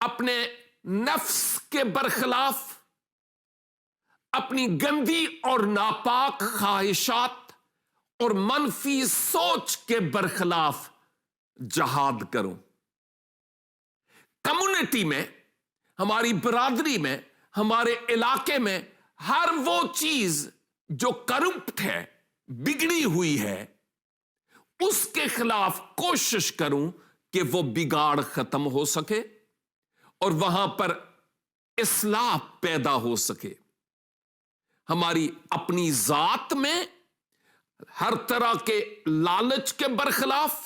اپنے نفس کے برخلاف، اپنی گندی اور ناپاک خواہشات اور منفی سوچ کے برخلاف جہاد کروں۔ کمیونٹی میں، ہماری برادری میں، ہمارے علاقے میں ہر وہ چیز جو کرپٹ ہے، بگڑی ہوئی ہے، اس کے خلاف کوشش کروں کہ وہ بگاڑ ختم ہو سکے اور وہاں پر اصلاح پیدا ہو سکے۔ ہماری اپنی ذات میں ہر طرح کے لالچ کے برخلاف،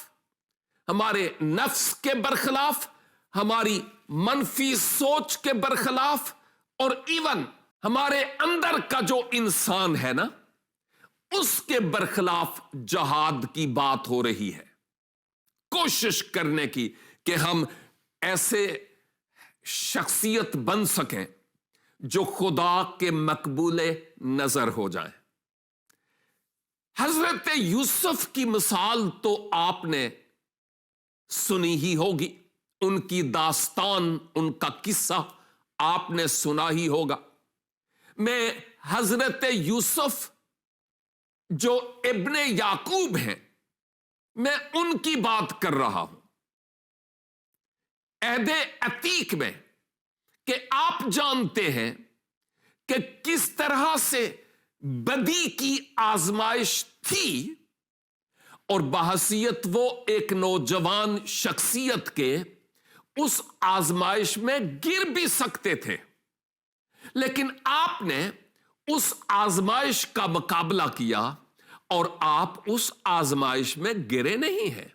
ہمارے نفس کے برخلاف، ہماری منفی سوچ کے برخلاف، اور ایون ہمارے اندر کا جو انسان ہے نا، اس کے برخلاف جہاد کی بات ہو رہی ہے۔ کوشش کرنے کی کہ ہم ایسے شخصیت بن سکیں جو خدا کے مقبول نظر ہو جائیں۔ حضرت یوسف کی مثال تو آپ نے سنی ہی ہوگی، ان کی داستان، ان کا قصہ آپ نے سنا ہی ہوگا۔ میں حضرت یوسف جو ابن یعقوب ہیں، میں ان کی بات کر رہا ہوں۔ عہد عتیق میں کہ آپ جانتے ہیں کہ کس طرح سے بدی کی آزمائش تھی، اور بحیثیت وہ ایک نوجوان شخصیت کے اس آزمائش میں گر بھی سکتے تھے، لیکن آپ نے اس آزمائش کا مقابلہ کیا اور آپ اس آزمائش میں گرے نہیں ہیں۔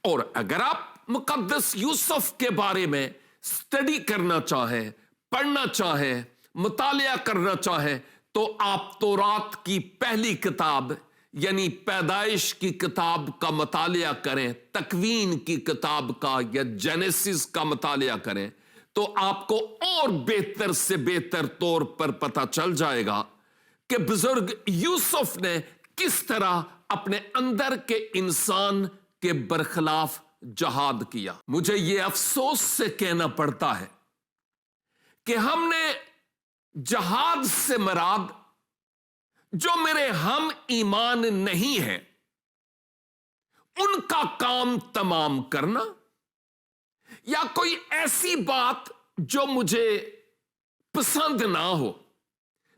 اور اگر آپ مقدس یوسف کے بارے میں اسٹڈی کرنا چاہیں، پڑھنا چاہیں، مطالعہ کرنا چاہیں، تو آپ تورات کی پہلی کتاب یعنی پیدائش کی کتاب کا مطالعہ کریں، تکوین کی کتاب کا یا جینیسس کا مطالعہ کریں، تو آپ کو اور بہتر سے بہتر طور پر پتہ چل جائے گا کہ بزرگ یوسف نے کس طرح اپنے اندر کے انسان کے برخلاف جہاد کیا۔ مجھے یہ افسوس سے کہنا پڑتا ہے کہ ہم نے جہاد سے مراد جو میرے ہم ایمان نہیں ہے ان کا کام تمام کرنا، یا کوئی ایسی بات جو مجھے پسند نہ ہو،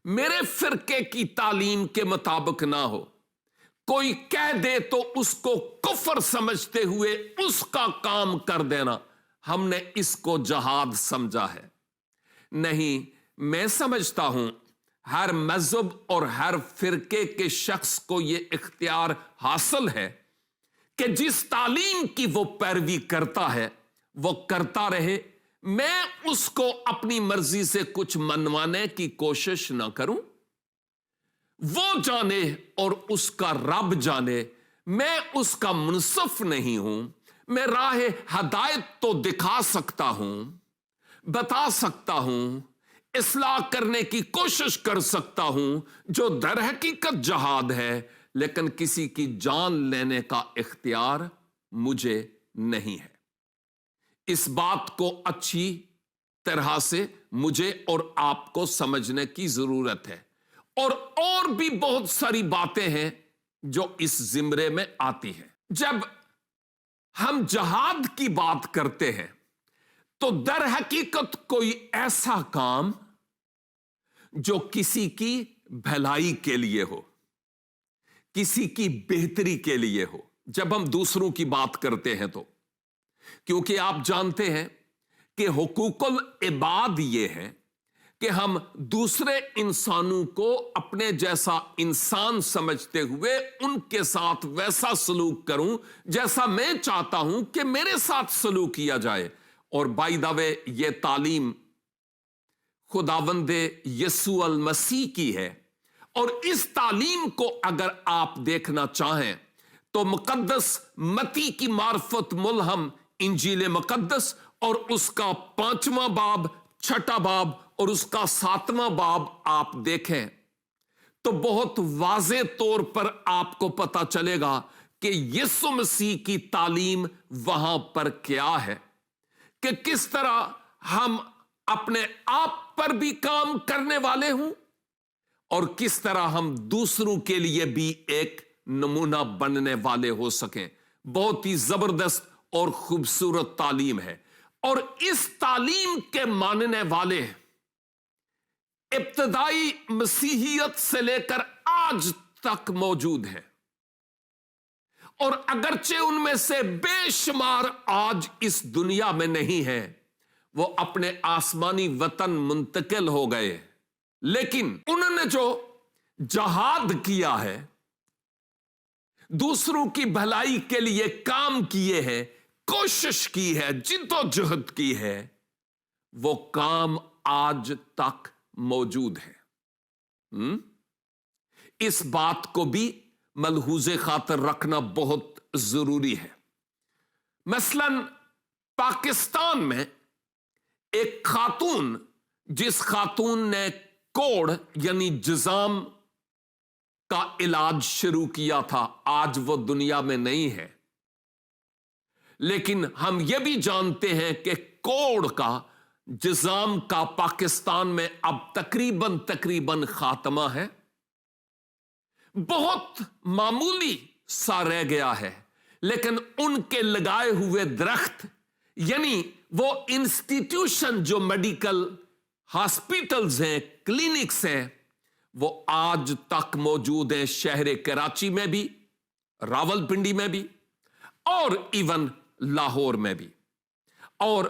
میرے فرقے کی تعلیم کے مطابق نہ ہو، کوئی کہہ دے تو اس کو کفر سمجھتے ہوئے اس کا کام کر دینا، ہم نے اس کو جہاد سمجھا ہے۔ نہیں، میں سمجھتا ہوں ہر مذہب اور ہر فرقے کے شخص کو یہ اختیار حاصل ہے کہ جس تعلیم کی وہ پیروی کرتا ہے وہ کرتا رہے۔ میں اس کو اپنی مرضی سے کچھ منوانے کی کوشش نہ کروں، وہ جانے اور اس کا رب جانے، میں اس کا منصف نہیں ہوں۔ میں راہ ہدایت تو دکھا سکتا ہوں، بتا سکتا ہوں، اصلاح کرنے کی کوشش کر سکتا ہوں، جو در حقیقت جہاد ہے، لیکن کسی کی جان لینے کا اختیار مجھے نہیں ہے۔ اس بات کو اچھی طرح سے مجھے اور آپ کو سمجھنے کی ضرورت ہے، اور بھی بہت ساری باتیں ہیں جو اس زمرے میں آتی ہیں۔ جب ہم جہاد کی بات کرتے ہیں تو در حقیقت کوئی ایسا کام جو کسی کی بھلائی کے لیے ہو، کسی کی بہتری کے لیے ہو۔ جب ہم دوسروں کی بات کرتے ہیں تو، کیونکہ آپ جانتے ہیں کہ حقوق العباد یہ ہے کہ ہم دوسرے انسانوں کو اپنے جیسا انسان سمجھتے ہوئے ان کے ساتھ ویسا سلوک کروں جیسا میں چاہتا ہوں کہ میرے ساتھ سلوک کیا جائے۔ اور بائی دا وے، یہ تعلیم خداوند یسوع المسیح کی ہے، اور اس تعلیم کو اگر آپ دیکھنا چاہیں تو مقدس متی کی معرفت ملہم انجیل مقدس اور اس کا 5واں باب، 6واں باب اور اس کا 7واں باب آپ دیکھیں تو بہت واضح طور پر آپ کو پتا چلے گا کہ یسوع مسیح کی تعلیم وہاں پر کیا ہے، کہ کس طرح ہم اپنے آپ پر بھی کام کرنے والے ہوں اور کس طرح ہم دوسروں کے لیے بھی ایک نمونہ بننے والے ہو سکیں. بہت ہی زبردست اور خوبصورت تعلیم ہے اور اس تعلیم کے ماننے والے ابتدائی مسیحیت سے لے کر آج تک موجود ہیں اور اگرچہ ان میں سے بے شمار آج اس دنیا میں نہیں ہے، وہ اپنے آسمانی وطن منتقل ہو گئے، لیکن انہوں نے جو جہاد کیا ہے، دوسروں کی بھلائی کے لیے کام کیے ہیں، کوشش کی ہے، جد و جہد کی ہے، وہ کام آج تک موجود ہے. اس بات کو بھی ملحوظ خاطر رکھنا بہت ضروری ہے. مثلا پاکستان میں ایک خاتون، جس خاتون نے کوڑ یعنی جذام کا علاج شروع کیا تھا، آج وہ دنیا میں نہیں ہے، لیکن ہم یہ بھی جانتے ہیں کہ کوڑ کا، جذام کا پاکستان میں اب تقریباً خاتمہ ہے. بہت معمولی سا رہ گیا ہے، لیکن ان کے لگائے ہوئے درخت، یعنی وہ انسٹیٹیوشن جو میڈیکل ہاسپٹلز ہیں، کلینکس ہیں، وہ آج تک موجود ہیں. شہر کراچی میں بھی، راولپنڈی میں بھی اور ایون لاہور میں بھی. اور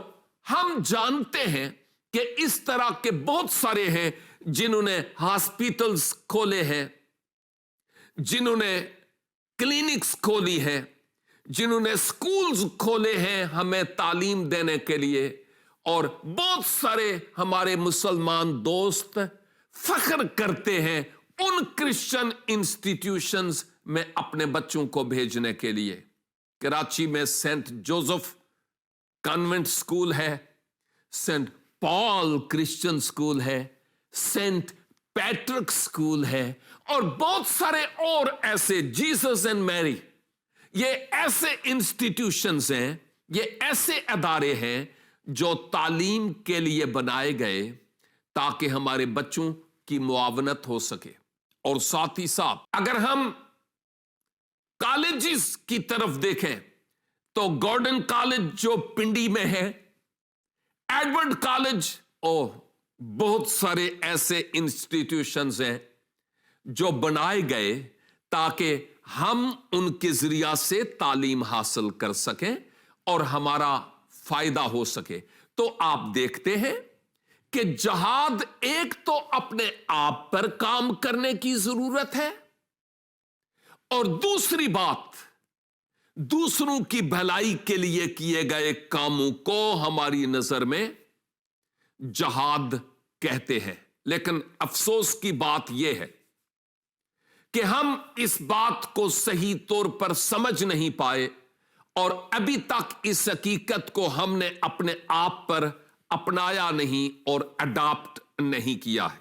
ہم جانتے ہیں کہ اس طرح کے بہت سارے ہیں جنہوں نے ہاسپٹلز کھولے ہیں، جنہوں نے کلینکس کھولی ہیں، جنہوں نے سکولز کھولے ہیں ہمیں تعلیم دینے کے لیے. اور بہت سارے ہمارے مسلمان دوست فخر کرتے ہیں ان کرسچن انسٹیٹیوشنز میں اپنے بچوں کو بھیجنے کے لیے. کراچی میں سینٹ جوزف کانوینٹ سکول ہے، سینٹ پال کرسچن سکول ہے، سینٹ پیٹرک سکول ہے اور بہت سارے اور ایسے، جیسس اینڈ میری. یہ ایسے انسٹیٹیوشنز ہیں، یہ ایسے ادارے ہیں جو تعلیم کے لیے بنائے گئے تاکہ ہمارے بچوں کی معاونت ہو سکے. اور ساتھ ہی ساتھ اگر ہم کالجز کی طرف دیکھیں تو گورڈن کالج جو پنڈی میں ہے، ایڈورڈ کالج، اور بہت سارے ایسے انسٹیٹیوشنز ہیں جو بنائے گئے تاکہ ہم ان کے ذریعہ سے تعلیم حاصل کر سکیں اور ہمارا فائدہ ہو سکے. تو آپ دیکھتے ہیں کہ جہاد ایک تو اپنے آپ پر کام کرنے کی ضرورت ہے، اور دوسری بات، دوسروں کی بھلائی کے لیے کیے گئے کاموں کو ہماری نظر میں جہاد کہتے ہیں. لیکن افسوس کی بات یہ ہے کہ ہم اس بات کو صحیح طور پر سمجھ نہیں پائے اور ابھی تک اس حقیقت کو ہم نے اپنے آپ پر اپنایا نہیں اور اڈاپٹ نہیں کیا ہے.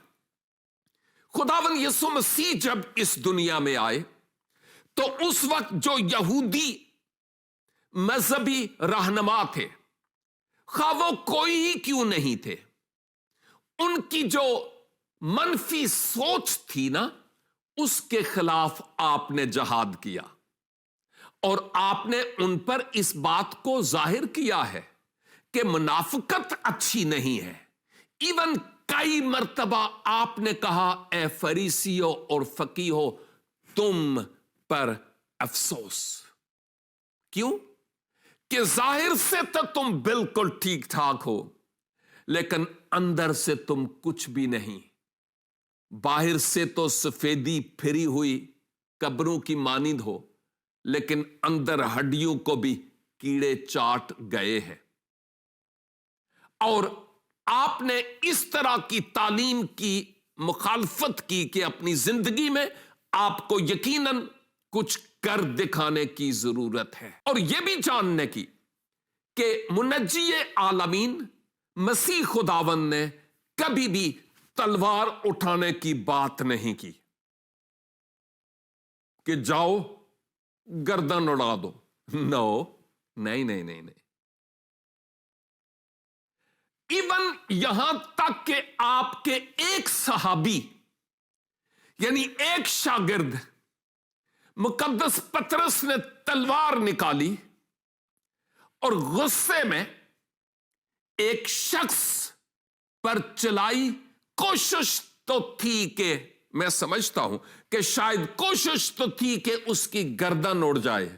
خداوند یسوع مسیح جب اس دنیا میں آئے تو اس وقت جو یہودی مذہبی رہنما تھے، خواہ وہ کوئی ہی کیوں نہیں تھے، ان کی جو منفی سوچ تھی نا، اس کے خلاف آپ نے جہاد کیا اور آپ نے ان پر اس بات کو ظاہر کیا ہے کہ منافقت اچھی نہیں ہے. ایون کئی مرتبہ آپ نے کہا، اے فریسیو اور فقیہو، تم پر افسوس. کیوں؟ کہ ظاہر سے تو تم بالکل ٹھیک ٹھاک ہو، لیکن اندر سے تم کچھ بھی نہیں. باہر سے تو سفیدی پھری ہوئی قبروں کی مانند ہو، لیکن اندر ہڈیوں کو بھی کیڑے چاٹ گئے ہیں. اور آپ نے اس طرح کی تعلیم کی مخالفت کی کہ اپنی زندگی میں آپ کو یقیناً کچھ کر دکھانے کی ضرورت ہے، اور یہ بھی جاننے کی کہ منجی عالمین مسیح خداوند نے کبھی بھی تلوار اٹھانے کی بات نہیں کی کہ جاؤ گردن اڑا دو. نو، نہیں. ایون یہاں تک کہ آپ کے ایک صحابی یعنی ایک شاگرد مقدس پطرس نے تلوار نکالی اور غصے میں ایک شخص پر چلائی. کوشش تو تھی کہ میں سمجھتا ہوں کہ شاید کوشش تو تھی کہ اس کی گردن اڑ جائے,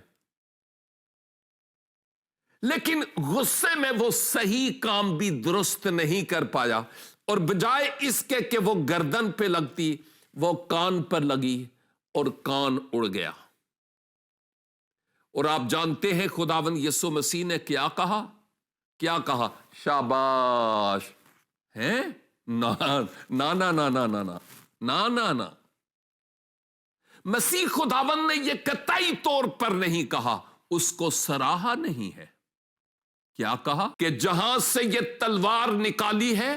لیکن غصے میں وہ صحیح کام بھی درست نہیں کر پایا, اور بجائے اس کے کہ وہ گردن پہ لگتی وہ کان پر لگی اور کان اڑ گیا. اور آپ جانتے ہیں خداوند یسوع مسیح نے کیا کہا؟ کیا کہا؟ شاباش ہیں؟ نا نا نا نا نا نا نا نا نا. مسیح خداوند نے یہ قطعی طور پر نہیں کہا, اس کو سراہا نہیں ہے. کیا کہا؟ کہ جہاں سے یہ تلوار نکالی ہے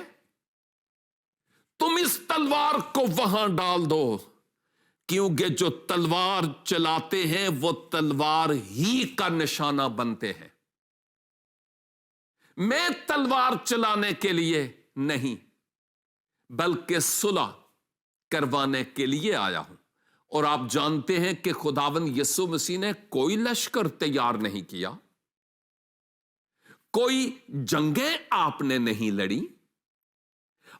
تم اس تلوار کو وہاں ڈال دو, کیونکہ جو تلوار چلاتے ہیں وہ تلوار ہی کا نشانہ بنتے ہیں. میں تلوار چلانے کے لیے نہیں بلکہ صلح کروانے کے لیے آیا ہوں. اور آپ جانتے ہیں کہ خداوند یسوع مسیح نے کوئی لشکر تیار نہیں کیا, کوئی جنگیں آپ نے نہیں لڑی,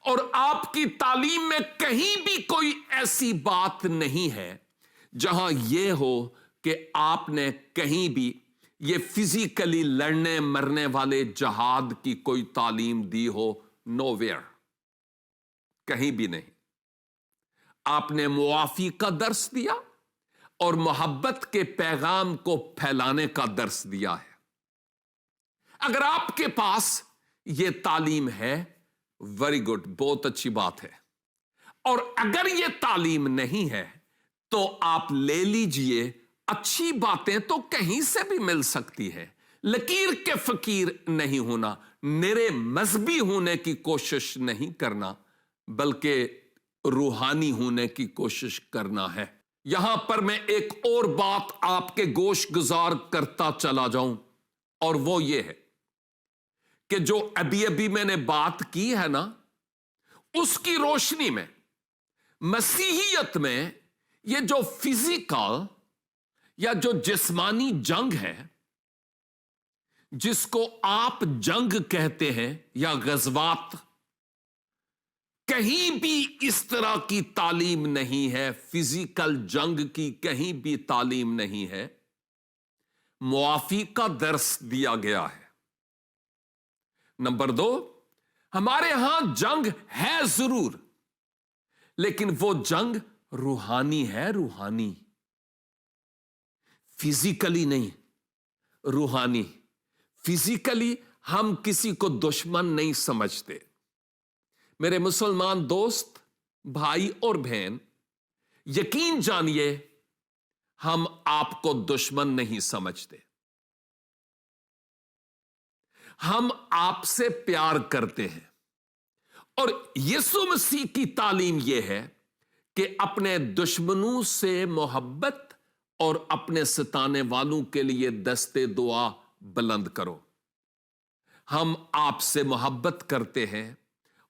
اور آپ کی تعلیم میں کہیں بھی کوئی ایسی بات نہیں ہے جہاں یہ ہو کہ آپ نے کہیں بھی یہ فزیکلی لڑنے مرنے والے جہاد کی کوئی تعلیم دی ہو. نو ویئر, کہیں بھی نہیں. آپ نے معافی کا درس دیا اور محبت کے پیغام کو پھیلانے کا درس دیا ہے. اگر آپ کے پاس یہ تعلیم ہے, ویری گڈ, بہت اچھی بات ہے. اور اگر یہ تعلیم نہیں ہے تو آپ لے لیجئے, اچھی باتیں تو کہیں سے بھی مل سکتی ہے. لکیر کے فقیر نہیں ہونا, میرے مذہبی ہونے کی کوشش نہیں کرنا, بلکہ روحانی ہونے کی کوشش کرنا ہے. یہاں پر میں ایک اور بات آپ کے گوش گزار کرتا چلا جاؤں, اور وہ یہ ہے کہ جو ابھی میں نے بات کی ہے نا, اس کی روشنی میں مسیحیت میں یہ جو فزیکل یا جو جسمانی جنگ ہے, جس کو آپ جنگ کہتے ہیں یا غزوات, کہیں بھی اس طرح کی تعلیم نہیں ہے. فزیکل جنگ کی کہیں بھی تعلیم نہیں ہے. معافی کا درس دیا گیا ہے. نمبر 2, ہمارے ہاں جنگ ہے ضرور, لیکن وہ جنگ روحانی ہے, روحانی, فزیکلی نہیں, روحانی. فزیکلی ہم کسی کو دشمن نہیں سمجھتے. میرے مسلمان دوست, بھائی اور بہن, یقین جانیے ہم آپ کو دشمن نہیں سمجھتے. ہم آپ سے پیار کرتے ہیں, اور یسوع مسیح کی تعلیم یہ ہے کہ اپنے دشمنوں سے محبت اور اپنے ستانے والوں کے لیے دستے دعا بلند کرو. ہم آپ سے محبت کرتے ہیں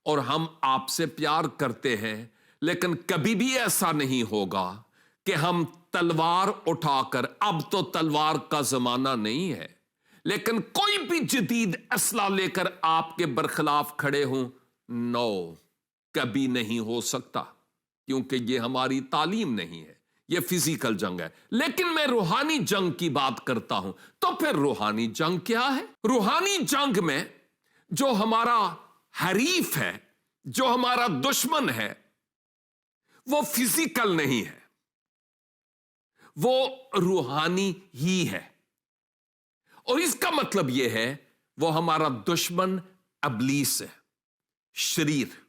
اور ہم آپ سے پیار کرتے ہیں, لیکن کبھی بھی ایسا نہیں ہوگا کہ ہم تلوار اٹھا کر, اب تو تلوار کا زمانہ نہیں ہے, لیکن کوئی بھی جدید اسلحہ لے کر آپ کے برخلاف کھڑے ہوں. نو, کبھی نہیں ہو سکتا, کیونکہ یہ ہماری تعلیم نہیں ہے. یہ فزیکل جنگ ہے. لیکن میں روحانی جنگ کی بات کرتا ہوں. تو پھر روحانی جنگ کیا ہے؟ روحانی جنگ میں جو ہمارا حریف ہے, جو ہمارا دشمن ہے, وہ فزیکل نہیں ہے, وہ روحانی ہی ہے. اور اس کا مطلب یہ ہے وہ ہمارا دشمن ابلیس ہے, شریر,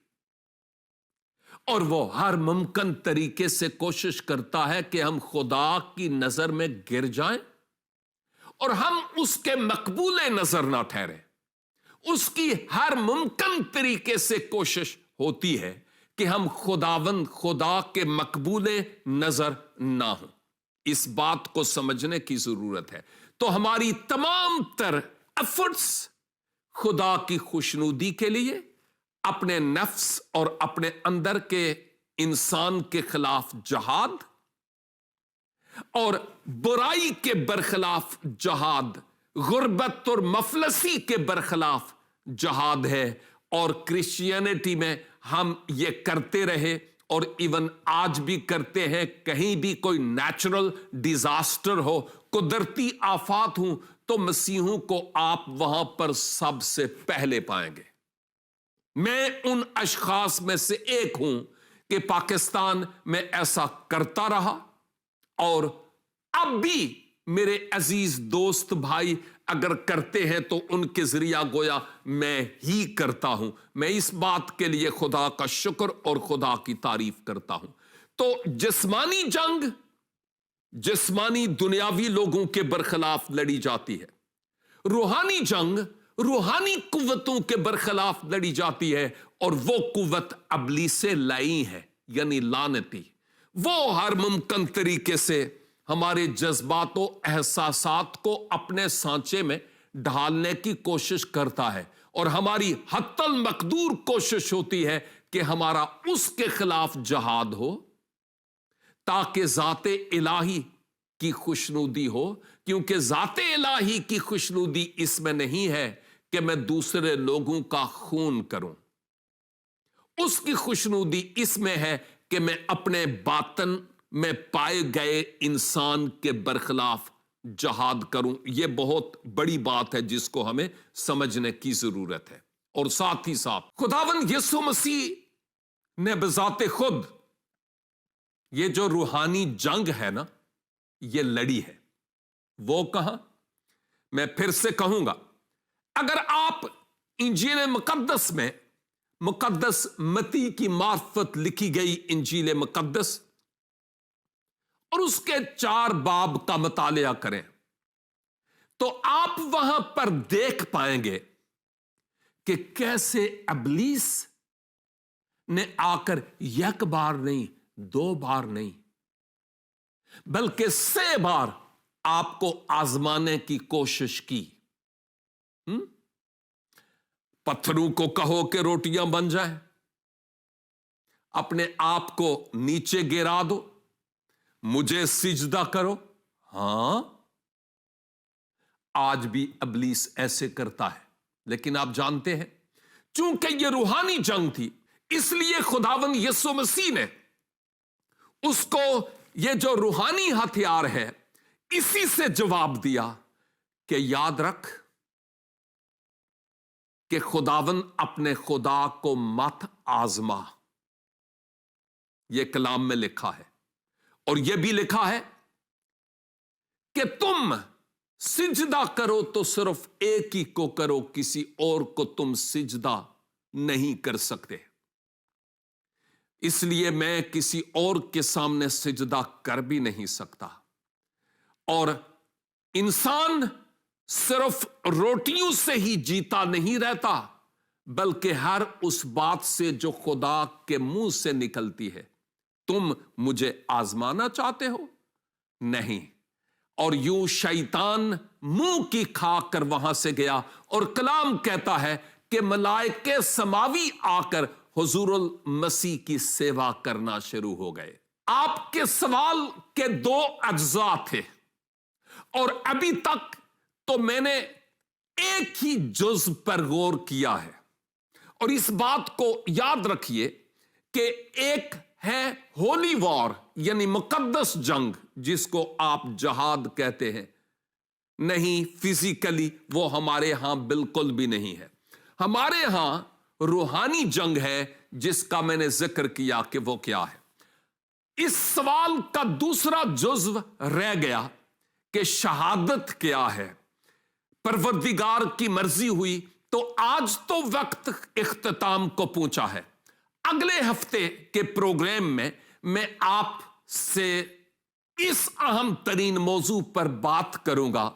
اور وہ ہر ممکن طریقے سے کوشش کرتا ہے کہ ہم خدا کی نظر میں گر جائیں اور ہم اس کے مقبول نظر نہ ٹھہریں. اس کی ہر ممکن طریقے سے کوشش ہوتی ہے کہ ہم خداوند خدا کے مقبول نظر نہ ہوں. اس بات کو سمجھنے کی ضرورت ہے. تو ہماری تمام تر ایفرٹس خدا کی خوشنودی کے لیے اپنے نفس اور اپنے اندر کے انسان کے خلاف جہاد اور برائی کے برخلاف جہاد، غربت اور مفلسی کے برخلاف جہاد ہے۔ اور کرسچینٹی میں ہم یہ کرتے رہے اور ایون آج بھی کرتے ہیں۔ کہیں بھی کوئی نیچرل ڈیزاسٹر ہو، قدرتی آفات ہوں، تو مسیحوں کو آپ وہاں پر سب سے پہلے پائیں گے۔ میں ان اشخاص میں سے ایک ہوں کہ پاکستان میں ایسا کرتا رہا، اور اب بھی میرے عزیز دوست بھائی اگر کرتے ہیں تو ان کے ذریعہ گویا میں ہی کرتا ہوں۔ میں اس بات کے لیے خدا کا شکر اور خدا کی تعریف کرتا ہوں۔ تو جسمانی جنگ جسمانی دنیاوی لوگوں کے برخلاف لڑی جاتی ہے، روحانی جنگ روحانی قوتوں کے برخلاف لڑی جاتی ہے، اور وہ قوت ابلیس لعین ہے، یعنی لعنتی۔ وہ ہر ممکن طریقے سے ہمارے جذبات و احساسات کو اپنے سانچے میں ڈھالنے کی کوشش کرتا ہے، اور ہماری حتی المقدور کوشش ہوتی ہے کہ ہمارا اس کے خلاف جہاد ہو تاکہ ذات الہی کی خوشنودی ہو، کیونکہ ذات الہی کی خوشنودی اس میں نہیں ہے کہ میں دوسرے لوگوں کا خون کروں۔ اس کی خوشنودی اس میں ہے کہ میں اپنے باطن میں پائے گئے انسان کے برخلاف جہاد کروں۔ یہ بہت بڑی بات ہے جس کو ہمیں سمجھنے کی ضرورت ہے۔ اور ساتھ ہی ساتھ خداوند یسوع مسیح نے بذات خود یہ جو روحانی جنگ ہے نا، یہ لڑی ہے۔ وہ کہاں؟ میں پھر سے کہوں گا، اگر آپ انجیل مقدس میں مقدس متی کی معرفت لکھی گئی انجیل مقدس اور اس کے 4 باب کا مطالعہ کریں تو آپ وہاں پر دیکھ پائیں گے کہ کیسے ابلیس نے آ کر 1 بار نہیں، 2 بار نہیں، بلکہ 6 بار آپ کو آزمانے کی کوشش کی۔ پتھروں کو کہو کہ روٹیاں بن جائیں، اپنے آپ کو نیچے گرا دو، مجھے سجدہ کرو۔ ہاں، آج بھی ابلیس ایسے کرتا ہے، لیکن آپ جانتے ہیں چونکہ یہ روحانی جنگ تھی، اس لیے خداوند یسوع مسیح نے اس کو یہ جو روحانی ہتھیار ہے اسی سے جواب دیا کہ یاد رکھ کہ خداوند اپنے خدا کو مت آزما۔ یہ کلام میں لکھا ہے، اور یہ بھی لکھا ہے کہ تم سجدہ کرو تو صرف ایک ہی کو کرو، کسی اور کو تم سجدہ نہیں کر سکتے۔ اس لیے میں کسی اور کے سامنے سجدہ کر بھی نہیں سکتا۔ اور انسان صرف روٹیوں سے ہی جیتا نہیں رہتا، بلکہ ہر اس بات سے جو خدا کے منہ سے نکلتی ہے۔ تم مجھے آزمانا چاہتے ہو؟ نہیں۔ اور یوں شیطان منہ کی کھا کر وہاں سے گیا، اور کلام کہتا ہے کہ ملائکے سماوی آ کر حضور المسیح کی سیوا کرنا شروع ہو گئے۔ آپ کے سوال کے 2 اجزاء تھے، اور ابھی تک تو میں نے ایک ہی جز پر غور کیا ہے۔ اور اس بات کو یاد رکھیے کہ ایک ہے ہولی وار، یعنی مقدس جنگ، جس کو آپ جہاد کہتے ہیں۔ نہیں، فزیکلی وہ ہمارے ہاں بالکل بھی نہیں ہے۔ ہمارے ہاں روحانی جنگ ہے، جس کا میں نے ذکر کیا کہ وہ کیا ہے۔ اس سوال کا دوسرا جزو رہ گیا کہ شہادت کیا ہے۔ پروردگار کی مرضی ہوئی تو آج تو وقت اختتام کو پہنچا ہے۔ اگلے ہفتے کے پروگرام میں آپ سے اس اہم ترین موضوع پر بات کروں گا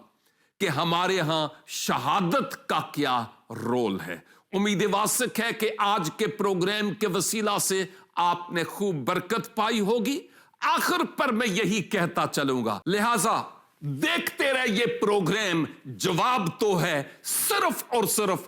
کہ ہمارے ہاں شہادت کا کیا رول ہے۔ امید واسق ہے کہ آج کے پروگرام کے وسیلہ سے آپ نے خوب برکت پائی ہوگی۔ آخر پر میں یہی کہتا چلوں گا، لہذا دیکھتے رہے یہ پروگرام۔ جواب تو ہے صرف اور صرف